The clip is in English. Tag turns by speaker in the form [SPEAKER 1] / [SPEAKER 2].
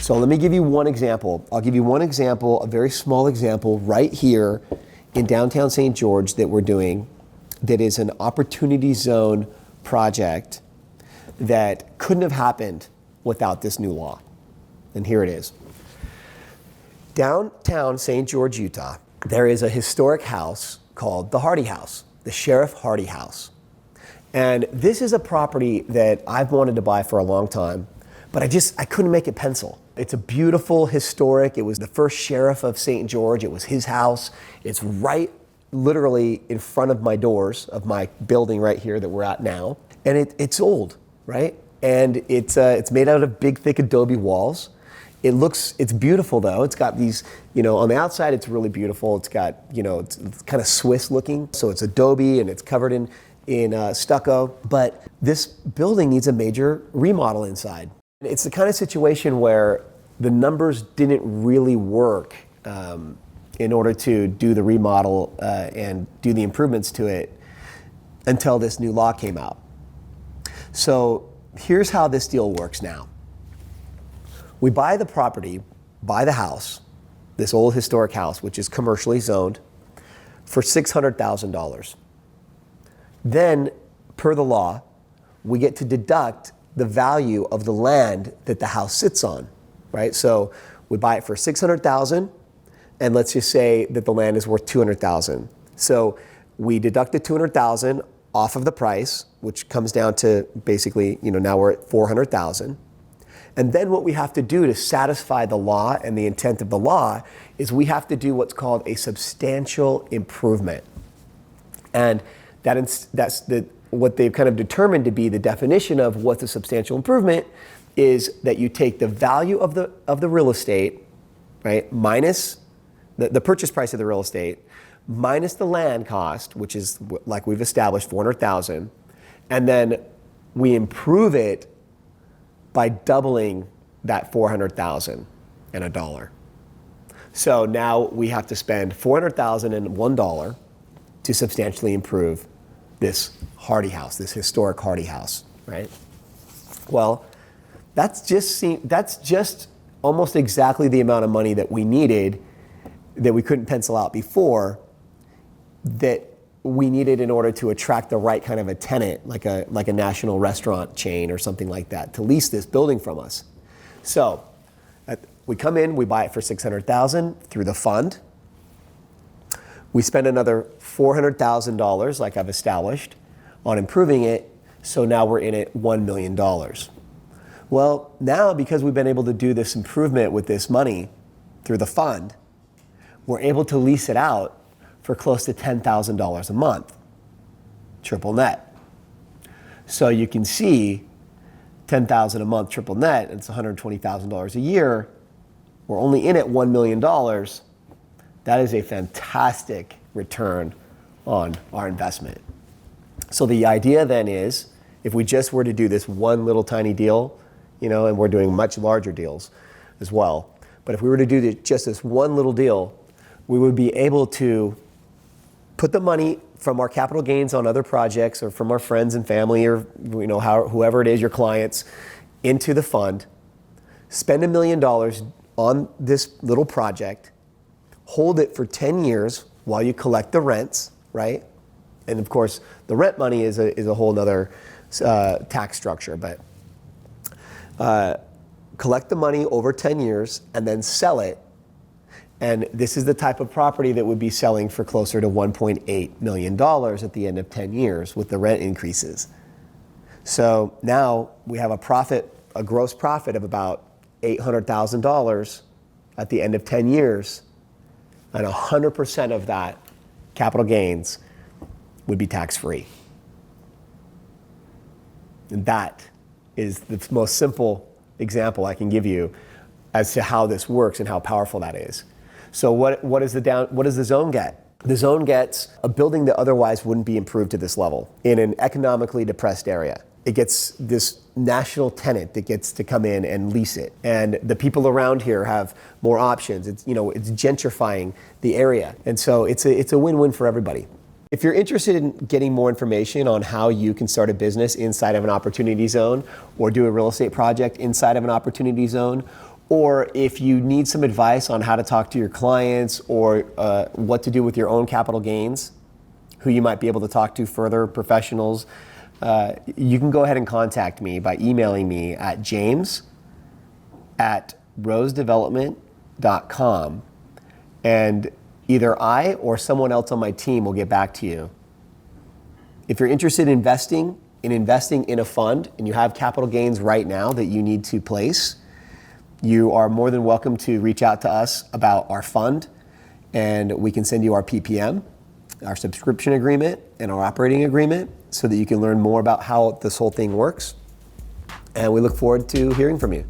[SPEAKER 1] So let me give you one example. I'll give you one example, a very small example right here in downtown St. George that we're doing that is an opportunity zone project that couldn't have happened without this new law. And here it is. Downtown St. George, Utah, there is a historic house called the Hardy House, the Sheriff Hardy House. And this is a property that I've wanted to buy for a long time, but I couldn't make it pencil. It's a beautiful, historic, it was the first sheriff of St. George, it was his house. It's right literally in front of my doors of my building right here that we're at now. And it's old, right? And it's made out of big, thick adobe walls. It's beautiful though. It's got these, on the outside it's really beautiful. It's got, it's kind of Swiss looking. So it's adobe and it's covered in stucco. But this building needs a major remodel inside. It's the kind of situation where the numbers didn't really work in order to do the remodel and do the improvements to it until this new law came out. So here's how this deal works now. We buy the property, buy the house, this old historic house, which is commercially zoned, for $600,000. Then, per the law, we get to deduct the value of the land that the house sits on, right? So we buy it for $600,000, and let's just say that the land is worth $200,000. So we deduct the $200,000 off of the price, which comes down to basically, now we're at $400,000. And then what we have to do to satisfy the law and the intent of the law is we have to do what's called a substantial improvement. And that's what they've kind of determined to be the definition of what's a substantial improvement is that you take the value of the real estate, right, minus the purchase price of the real estate, minus the land cost, which is like we've established, $400,000, and then we improve it by doubling that $400,000 and $1. So now we have to spend $400,000 and $1 to substantially improve this Hardy House, this historic Hardy House, right? Well, that's just almost exactly the amount of money that we needed that we couldn't pencil out before that we needed in order to attract the right kind of a tenant, like a national restaurant chain or something like that, to lease this building from us. So we come in, we buy it for $600,000 through the fund. We spend another $400,000, like I've established, on improving it. So now we're in at $1 million. Well, now because we've been able to do this improvement with this money through the fund, we're able to lease it out for close to $10,000 a month, triple net. So you can see $10,000 a month triple net, and it's $120,000 a year. We're only in at $1 million. That is a fantastic return on our investment. So the idea then is, if we just were to do this one little tiny deal, and we're doing much larger deals as well, but if we were to do just this one little deal, we would be able to put the money from our capital gains on other projects or from our friends and family or whoever it is, your clients, into the fund, spend $1 million on this little project, hold it for 10 years while you collect the rents, right? And of course, the rent money is a whole nother tax structure, but collect the money over 10 years and then sell it. And this is the type of property that would be selling for closer to $1.8 million at the end of 10 years with the rent increases. So now we have a gross profit of about $800,000 at the end of 10 years, and 100% of that capital gains would be tax-free. And that is the most simple example I can give you as to how this works and how powerful that is. So what does the zone get? The zone gets a building that otherwise wouldn't be improved to this level in an economically depressed area. It gets this national tenant that gets to come in and lease it. And the people around here have more options. It's gentrifying the area. And so it's a win-win for everybody. If you're interested in getting more information on how you can start a business inside of an opportunity zone or do a real estate project inside of an opportunity zone, or if you need some advice on how to talk to your clients or what to do with your own capital gains, who you might be able to talk to further, professionals, you can go ahead and contact me by emailing me at james@rosedevelopment.com, and either I or someone else on my team will get back to you. If you're interested in investing in a fund and you have capital gains right now that you need to place, you are more than welcome to reach out to us about our fund, and we can send you our PPM, our subscription agreement, and our operating agreement so that you can learn more about how this whole thing works. And we look forward to hearing from you.